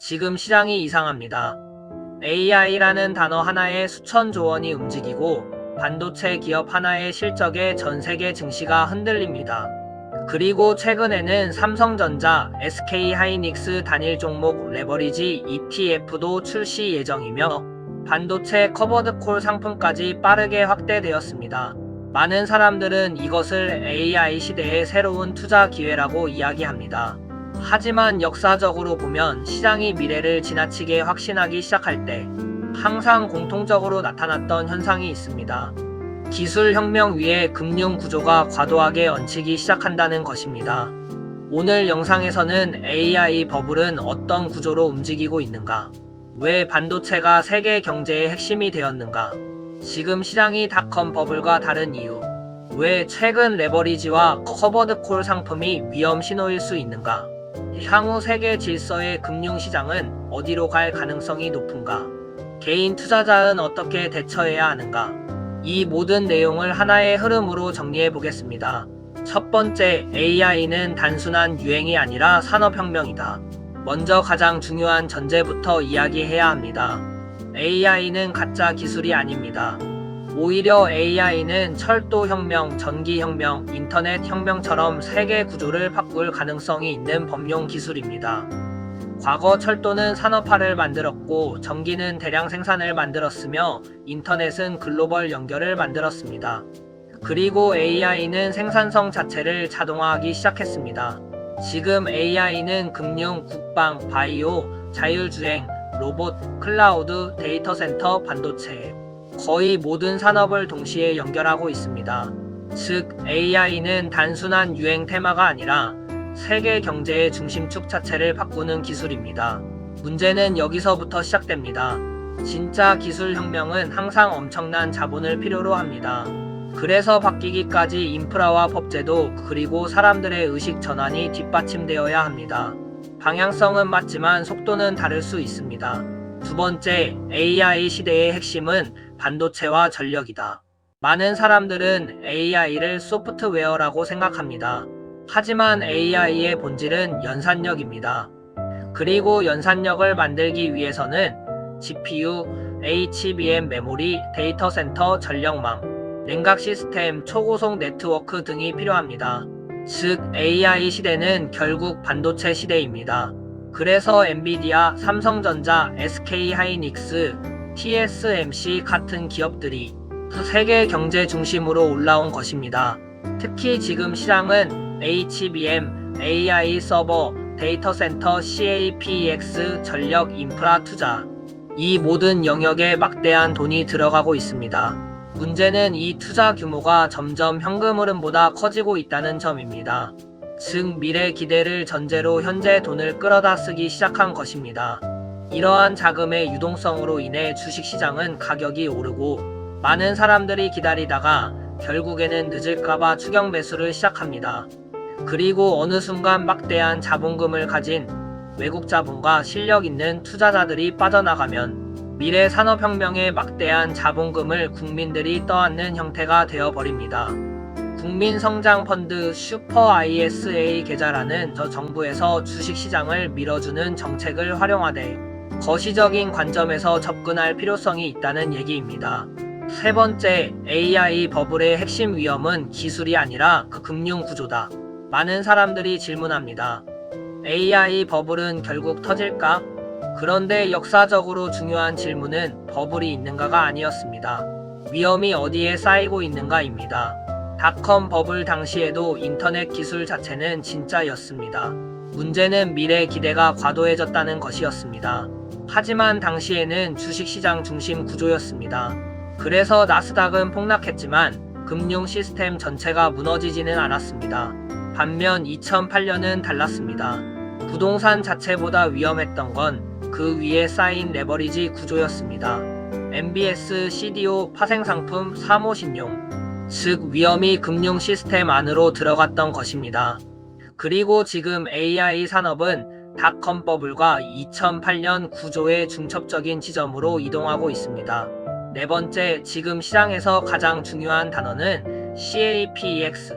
지금 시장이 이상합니다. AI라는 단어 하나에 수천조 원이 움직이고 반도체 기업 하나의 실적에 전 세계 증시가 흔들립니다. 그리고 최근에는 삼성전자, SK하이닉스 단일 종목 레버리지 ETF도 출시 예정이며 반도체 커버드콜 상품까지 빠르게 확대되었습니다. 많은 사람들은 이것을 AI 시대의 새로운 투자 기회라고 이야기합니다. 하지만 역사적으로 보면 시장이 미래를 지나치게 확신하기 시작할 때 항상 공통적으로 나타났던 현상이 있습니다. 기술혁명 위에 금융 구조가 과도하게 얹히기 시작한다는 것입니다. 오늘 영상에서는 AI 버블은 어떤 구조로 움직이고 있는가? 왜 반도체가 세계 경제의 핵심이 되었는가? 지금 시장이 닷컴 버블과 다른 이유, 왜 최근 레버리지와 커버드콜 상품이 위험 신호일 수 있는가? 향후 세계 질서의 금융시장은 어디로 갈 가능성이 높은가? 개인 투자자는 어떻게 대처해야 하는가? 이 모든 내용을 하나의 흐름으로 정리해 보겠습니다. 첫 번째, AI는 단순한 유행이 아니라 산업혁명이다. 먼저 가장 중요한 전제부터 이야기해야 합니다. AI는 가짜 기술이 아닙니다. 오히려 AI는 철도혁명, 전기혁명, 인터넷혁명처럼 세계 구조를 바꿀 가능성이 있는 범용 기술입니다. 과거 철도는 산업화를 만들었고 전기는 대량 생산을 만들었으며 인터넷은 글로벌 연결을 만들었습니다. 그리고 AI는 생산성 자체를 자동화하기 시작했습니다. 지금 AI는 금융, 국방, 바이오, 자율주행, 로봇, 클라우드, 데이터 센터, 반도체 거의 모든 산업을 동시에 연결하고 있습니다. 즉, AI는 단순한 유행 테마가 아니라 세계 경제의 중심축 자체를 바꾸는 기술입니다. 문제는 여기서부터 시작됩니다. 진짜 기술혁명은 항상 엄청난 자본을 필요로 합니다. 그래서 바뀌기까지 인프라와 법제도 그리고 사람들의 의식 전환이 뒷받침되어야 합니다. 방향성은 맞지만 속도는 다를 수 있습니다. 두 번째, AI 시대의 핵심은 반도체와 전력이다. 많은 사람들은 AI를 소프트웨어라고 생각합니다. 하지만 AI의 본질은 연산력입니다. 그리고 연산력을 만들기 위해서는 GPU, HBM 메모리, 데이터 센터, 전력망, 냉각 시스템, 초고속 네트워크 등이 필요합니다. 즉, AI 시대는 결국 반도체 시대입니다. 그래서 엔비디아, 삼성전자, SK하이닉스, TSMC 같은 기업들이 세계 경제 중심으로 올라온 것입니다. 특히 지금 시장은 HBM, AI 서버, 데이터 센터, CAPX, 전력 인프라 투자 이 모든 영역에 막대한 돈이 들어가고 있습니다. 문제는 이 투자 규모가 점점 현금 흐름보다 커지고 있다는 점입니다. 즉, 미래 기대를 전제로 현재 돈을 끌어다 쓰기 시작한 것입니다. 이러한 자금의 유동성으로 인해 주식시장은 가격이 오르고 많은 사람들이 기다리다가 결국에는 늦을까봐 추격 매수를 시작합니다. 그리고 어느 순간 막대한 자본금을 가진 외국 자본과 실력 있는 투자자들이 빠져나가면 미래 산업혁명의 막대한 자본금을 국민들이 떠안는 형태가 되어버립니다. 국민성장펀드 슈퍼 ISA 계좌라는 저 정부에서 주식시장을 밀어주는 정책을 활용하되 거시적인 관점에서 접근할 필요성이 있다는 얘기입니다. 세 번째, AI 버블의 핵심 위험은 기술이 아니라 그 금융구조다. 많은 사람들이 질문합니다. AI 버블은 결국 터질까? 그런데 역사적으로 중요한 질문은 버블이 있는가가 아니었습니다. 위험이 어디에 쌓이고 있는가입니다. 닷컴 버블 당시에도 인터넷 기술 자체는 진짜였습니다. 문제는 미래 기대가 과도해졌다는 것이었습니다. 하지만 당시에는 주식시장 중심 구조였습니다. 그래서 나스닥은 폭락했지만 금융 시스템 전체가 무너지지는 않았습니다. 반면 2008년은 달랐습니다. 부동산 자체보다 위험했던 건 그 위에 쌓인 레버리지 구조였습니다. MBS, CDO, 파생상품, 사모신용, 즉 위험이 금융 시스템 안으로 들어갔던 것입니다. 그리고 지금 AI 산업은 닷컴 버블과 2008년 구조의 중첩적인 지점으로 이동하고 있습니다. 네 번째, 지금 시장에서 가장 중요한 단어는 CAPX.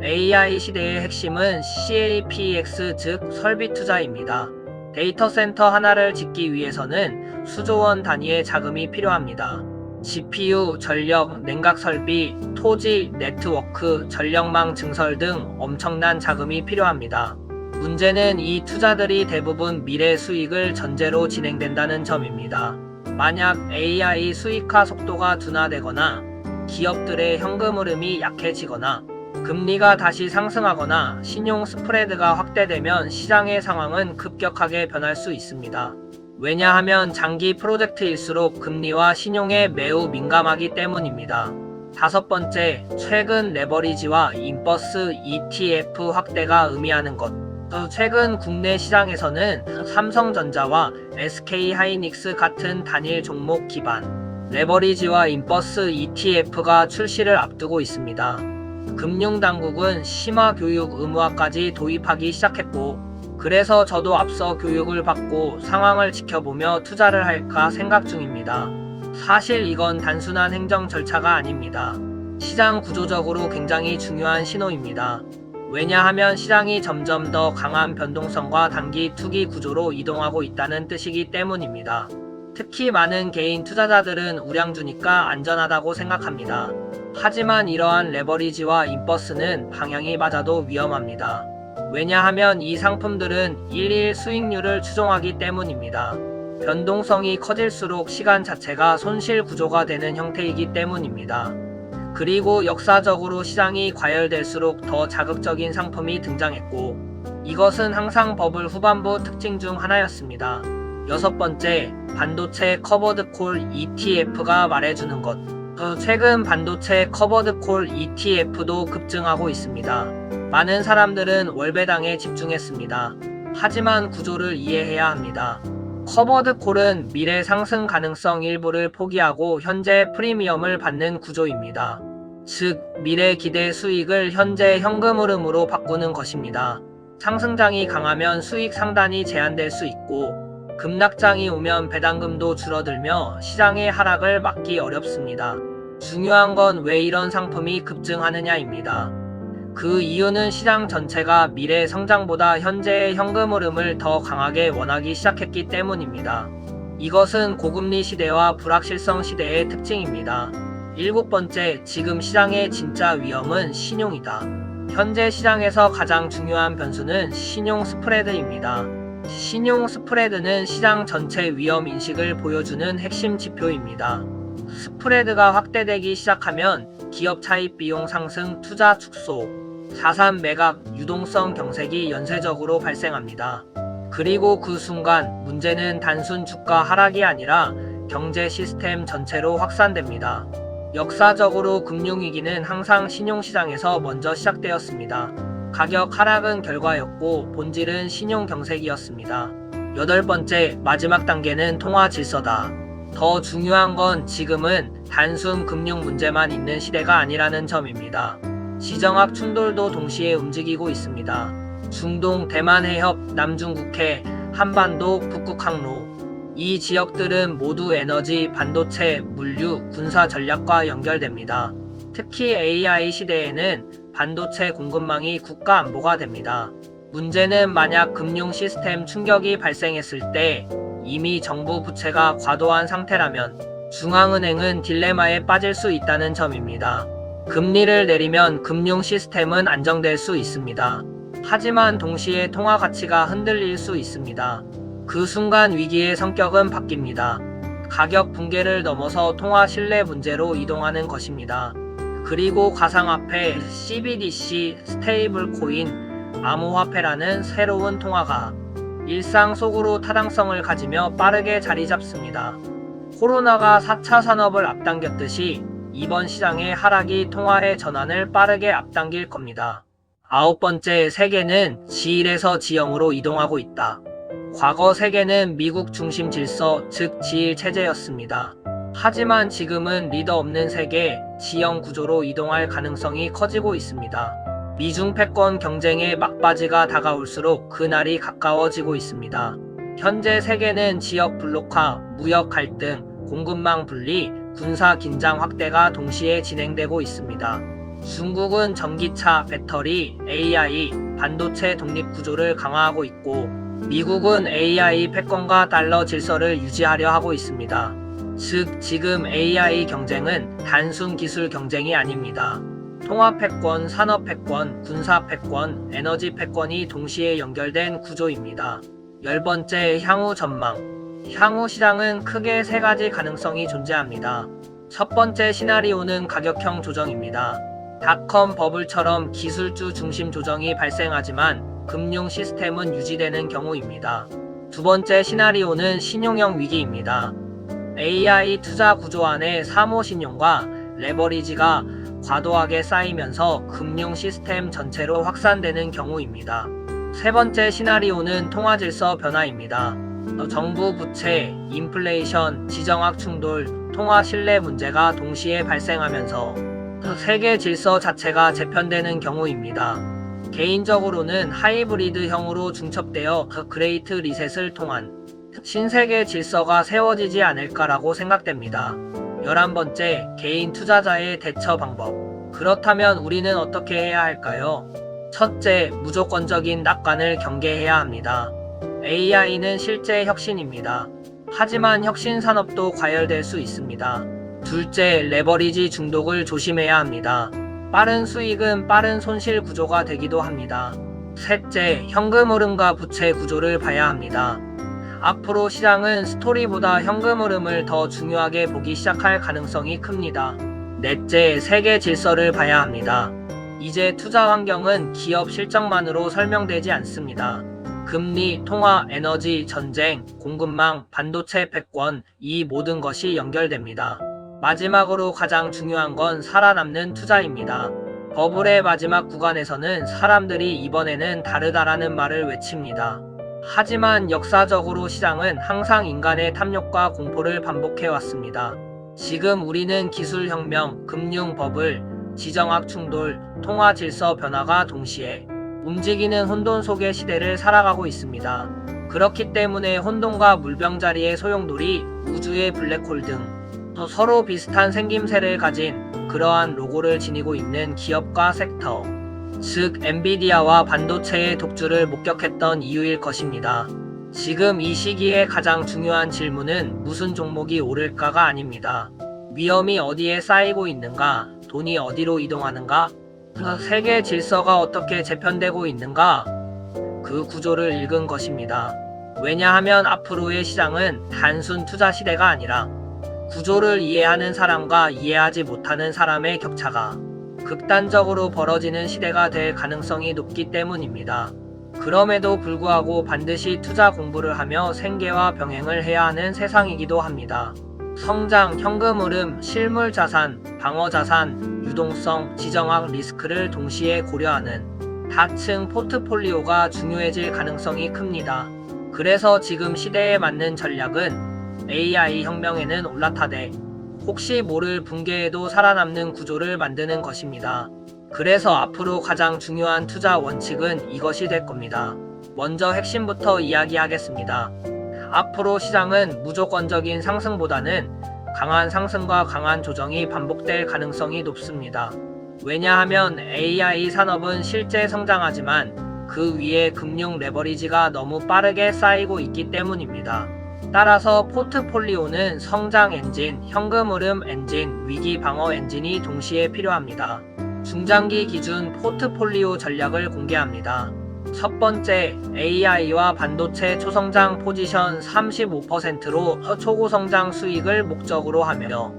AI 시대의 핵심은 CAPX, 즉 설비 투자입니다. 데이터 센터 하나를 짓기 위해서는 수조원 단위의 자금이 필요합니다. GPU, 전력, 냉각 설비, 토지, 네트워크, 전력망 증설 등 엄청난 자금이 필요합니다. 문제는 이 투자들이 대부분 미래 수익을 전제로 진행된다는 점입니다. 만약 AI 수익화 속도가 둔화되거나 기업들의 현금 흐름이 약해지거나 금리가 다시 상승하거나 신용 스프레드가 확대되면 시장의 상황은 급격하게 변할 수 있습니다. 왜냐하면 장기 프로젝트일수록 금리와 신용에 매우 민감하기 때문입니다. 다섯 번째, 최근 레버리지와 인버스 ETF 확대가 의미하는 것. 최근 국내 시장에서는 삼성전자와 SK하이닉스 같은 단일 종목 기반 레버리지와 인버스 ETF가 출시를 앞두고 있습니다. 금융당국은 심화 교육 의무화까지 도입하기 시작했고, 그래서 저도 앞서 교육을 받고 상황을 지켜보며 투자를 할까 생각 중입니다. 사실 이건 단순한 행정 절차가 아닙니다. 시장 구조적으로 굉장히 중요한 신호입니다. 왜냐하면 시장이 점점 더 강한 변동성과 단기 투기 구조로 이동하고 있다는 뜻이기 때문입니다. 특히 많은 개인 투자자들은 우량주니까 안전하다고 생각합니다. 하지만 이러한 레버리지와 인버스는 방향이 맞아도 위험합니다. 왜냐하면 이 상품들은 일일 수익률을 추종하기 때문입니다. 변동성이 커질수록 시간 자체가 손실 구조가 되는 형태이기 때문입니다. 그리고 역사적으로 시장이 과열될수록 더 자극적인 상품이 등장했고, 이것은 항상 버블 후반부 특징 중 하나였습니다. 여섯 번째, 반도체 커버드 콜 ETF가 말해주는 것. 최근 반도체 커버드 콜 ETF도 급증하고 있습니다. 많은 사람들은 월배당에 집중했습니다. 하지만 구조를 이해해야 합니다. 커버드 콜은 미래 상승 가능성 일부를 포기하고 현재 프리미엄을 받는 구조입니다. 즉, 미래 기대 수익을 현재 현금 흐름으로 바꾸는 것입니다. 상승장이 강하면 수익 상단이 제한될 수 있고, 급락장이 오면 배당금도 줄어들며 시장의 하락을 막기 어렵습니다. 중요한 건 왜 이런 상품이 급증하느냐입니다. 그 이유는 시장 전체가 미래 성장보다 현재의 현금 흐름을 더 강하게 원하기 시작했기 때문입니다. 이것은 고금리 시대와 불확실성 시대의 특징입니다. 일곱 번째, 지금 시장의 진짜 위험은 신용이다. 현재 시장에서 가장 중요한 변수는 신용 스프레드입니다. 신용 스프레드는 시장 전체 위험 인식을 보여주는 핵심 지표입니다. 스프레드가 확대되기 시작하면 기업 차입 비용 상승, 투자 축소, 자산 매각, 유동성 경색이 연쇄적으로 발생합니다. 그리고 그 순간 문제는 단순 주가 하락이 아니라 경제 시스템 전체로 확산됩니다. 역사적으로 금융위기는 항상 신용시장에서 먼저 시작되었습니다. 가격 하락은 결과였고 본질은 신용 경색이었습니다. 여덟 번째, 마지막 단계는 통화 질서다. 더 중요한 건 지금은 단순 금융 문제만 있는 시대가 아니라는 점입니다. 지정학 충돌도 동시에 움직이고 있습니다. 중동, 대만 해협, 남중국해, 한반도, 북극 항로. 이 지역들은 모두 에너지, 반도체, 물류, 군사 전략과 연결됩니다. 특히 AI 시대에는 반도체 공급망이 국가 안보가 됩니다. 문제는 만약 금융 시스템 충격이 발생했을 때 이미 정부 부채가 과도한 상태라면 중앙은행은 딜레마에 빠질 수 있다는 점입니다. 금리를 내리면 금융 시스템은 안정될 수 있습니다. 하지만 동시에 통화 가치가 흔들릴 수 있습니다. 그 순간 위기의 성격은 바뀝니다. 가격 붕괴를 넘어서 통화 신뢰 문제로 이동하는 것입니다. 그리고 가상화폐, CBDC, 스테이블 코인, 암호화폐라는 새로운 통화가 일상 속으로 타당성을 가지며 빠르게 자리 잡습니다. 코로나가 4차 산업을 앞당겼듯이 이번 시장의 하락이 통화의 전환을 빠르게 앞당길 겁니다. 아홉 번째, 세계는 지일에서 지형으로 이동하고 있다. 과거 세계는 미국 중심 질서, 즉 지일 체제였습니다. 하지만 지금은 리더 없는 세계, 지형 구조로 이동할 가능성이 커지고 있습니다. 미중 패권 경쟁의 막바지가 다가올수록 그날이 가까워지고 있습니다. 현재 세계는 지역 블록화, 무역 갈등, 공급망 분리, 군사 긴장 확대가 동시에 진행되고 있습니다. 중국은 전기차, 배터리, AI, 반도체 독립 구조를 강화하고 있고, 미국은 AI 패권과 달러 질서를 유지하려 하고 있습니다. 즉, 지금 AI 경쟁은 단순 기술 경쟁이 아닙니다. 통화 패권, 산업 패권, 군사 패권, 에너지 패권이 동시에 연결된 구조입니다. 10번째, 향후 전망. 향후 시장은 크게 세 가지 가능성이 존재합니다. 첫 번째 시나리오는 가격형 조정입니다. 닷컴 버블처럼 기술주 중심 조정이 발생하지만 금융 시스템은 유지되는 경우입니다. 두 번째 시나리오는 신용형 위기입니다. AI 투자 구조 안에 사모 신용과 레버리지가 과도하게 쌓이면서 금융 시스템 전체로 확산되는 경우입니다. 세 번째 시나리오는 통화 질서 변화입니다. 정부 부채, 인플레이션, 지정학 충돌, 통화 신뢰 문제가 동시에 발생하면서 세계 질서 자체가 재편되는 경우입니다. 개인적으로는 하이브리드형으로 중첩되어 그레이트 리셋을 통한 신세계 질서가 세워지지 않을까라고 생각됩니다. 11번째, 개인 투자자의 대처 방법. 그렇다면 우리는 어떻게 해야 할까요? 첫째, 무조건적인 낙관을 경계해야 합니다. AI는 실제 혁신입니다. 하지만 혁신 산업도 과열될 수 있습니다. 둘째, 레버리지 중독을 조심해야 합니다. 빠른 수익은 빠른 손실 구조가 되기도 합니다. 셋째, 현금 흐름과 부채 구조를 봐야 합니다. 앞으로 시장은 스토리보다 현금 흐름을 더 중요하게 보기 시작할 가능성이 큽니다. 넷째, 세계 질서를 봐야 합니다. 이제 투자 환경은 기업 실적만으로 설명되지 않습니다. 금리, 통화, 에너지, 전쟁, 공급망, 반도체 패권, 이 모든 것이 연결됩니다. 마지막으로 가장 중요한 건 살아남는 투자입니다. 버블의 마지막 구간에서는 사람들이 이번에는 다르다라는 말을 외칩니다. 하지만 역사적으로 시장은 항상 인간의 탐욕과 공포를 반복해왔습니다. 지금 우리는 기술혁명, 금융 버블, 지정학 충돌, 통화 질서 변화가 동시에 움직이는 혼돈 속의 시대를 살아가고 있습니다. 그렇기 때문에 혼돈과 물병자리의 소용돌이, 우주의 블랙홀 등 서로 비슷한 생김새를 가진 그러한 로고를 지니고 있는 기업과 섹터, 즉 엔비디아와 반도체의 독주를 목격했던 이유일 것입니다. 지금 이 시기에 가장 중요한 질문은 무슨 종목이 오를까가 아닙니다. 위험이 어디에 쌓이고 있는가, 돈이 어디로 이동하는가, 세계 질서가 어떻게 재편되고 있는가, 그 구조를 읽은 것입니다. 왜냐하면 앞으로의 시장은 단순 투자 시대가 아니라 구조를 이해하는 사람과 이해하지 못하는 사람의 격차가 극단적으로 벌어지는 시대가 될 가능성이 높기 때문입니다. 그럼에도 불구하고 반드시 투자 공부를 하며 생계와 병행을 해야 하는 세상이기도 합니다. 성장, 현금 흐름, 실물 자산, 방어 자산, 유동성, 지정학 리스크를 동시에 고려하는 다층 포트폴리오가 중요해질 가능성이 큽니다. 그래서 지금 시대에 맞는 전략은 AI 혁명에는 올라타되 혹시 모를 붕괴에도 살아남는 구조를 만드는 것입니다. 그래서 앞으로 가장 중요한 투자 원칙은 이것이 될 겁니다. 먼저 핵심부터 이야기하겠습니다. 앞으로 시장은 무조건적인 상승보다는 강한 상승과 강한 조정이 반복될 가능성이 높습니다. 왜냐하면 AI 산업은 실제 성장하지만 그 위에 금융 레버리지가 너무 빠르게 쌓이고 있기 때문입니다. 따라서 포트폴리오는 성장 엔진, 현금 흐름 엔진, 위기 방어 엔진이 동시에 필요합니다. 중장기 기준 포트폴리오 전략을 공개합니다. 첫 번째, AI와 반도체 초성장 포지션 35%로 초고성장 수익을 목적으로 하며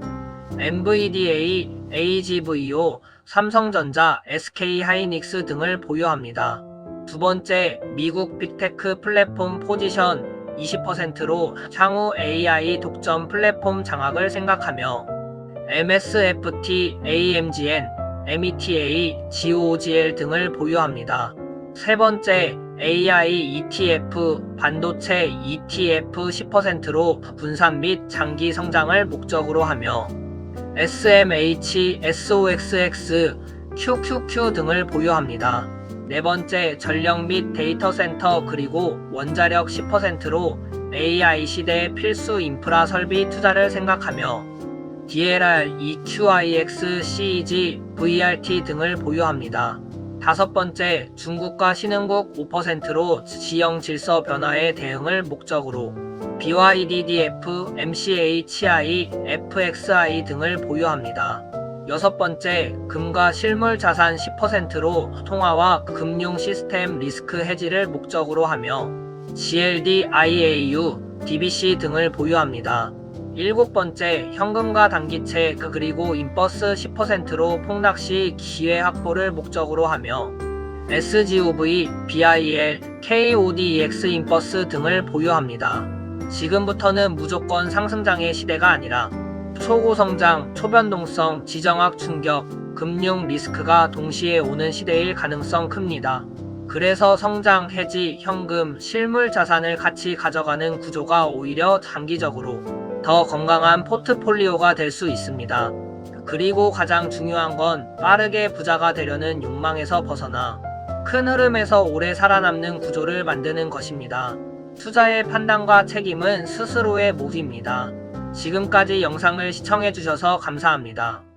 NVDA, AGVO, 삼성전자, SK하이닉스 등을 보유합니다. 두 번째, 미국 빅테크 플랫폼 포지션 20%로 향후 AI 독점 플랫폼 장악을 생각하며 MSFT, AMGN, META, GOGL 등을 보유합니다. 세 번째, AI ETF, 반도체 ETF 10%로 분산 및 장기 성장을 목적으로 하며 SMH, SOXX, QQQ 등을 보유합니다. 네 번째, 전력 및 데이터 센터 그리고 원자력 10%로 AI 시대의 필수 인프라 설비 투자를 생각하며 DLR, EQIX, CEG, VRT 등을 보유합니다. 5번째, 중국과 신흥국 5%로 지형 질서 변화에 대응을 목적으로 BYDDF, MCHI, FXI 등을 보유합니다. 6번째, 금과 실물 자산 10%로 통화와 금융 시스템 리스크 해지를 목적으로 하며 GLD, IAU, DBC 등을 보유합니다. 7번째, 현금과 단기채 그리고 인버스 10%로 폭락 시 기회 확보를 목적으로 하며 SGOV, BIL, KODEX 인버스 등을 보유합니다. 지금부터는 무조건 상승장의 시대가 아니라 초고성장, 초변동성, 지정학 충격, 금융 리스크가 동시에 오는 시대일 가능성 큽니다. 그래서 성장, 해지, 현금, 실물 자산을 같이 가져가는 구조가 오히려 장기적으로 더 건강한 포트폴리오가 될 수 있습니다. 그리고 가장 중요한 건 빠르게 부자가 되려는 욕망에서 벗어나 큰 흐름에서 오래 살아남는 구조를 만드는 것입니다. 투자의 판단과 책임은 스스로의 몫입니다. 지금까지 영상을 시청해주셔서 감사합니다.